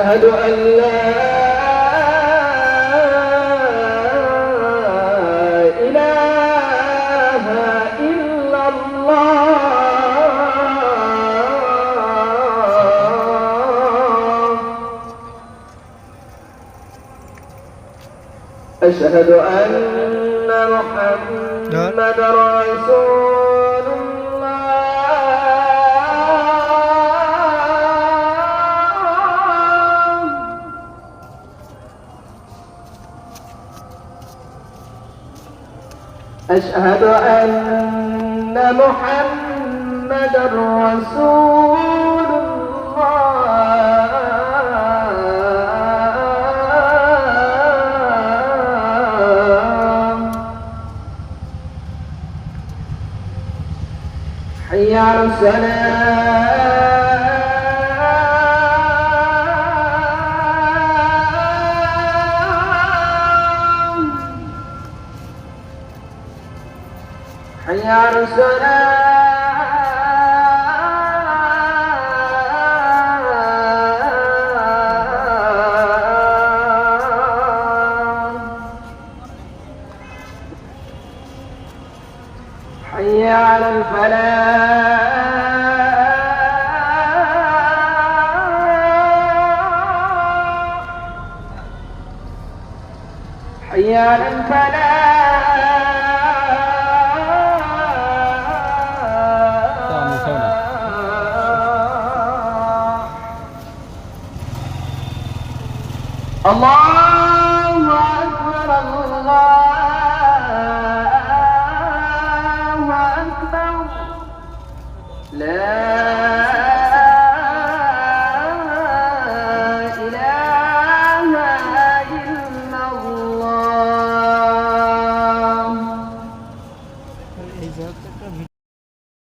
أشهد أن لا إله إلا الله. أشهد أن محمد رسول الله. أشهد أن محمد رسول الله. حي على الصلاة. حي على الصلاة. حي على الفلاح. حي على الفلاح. الله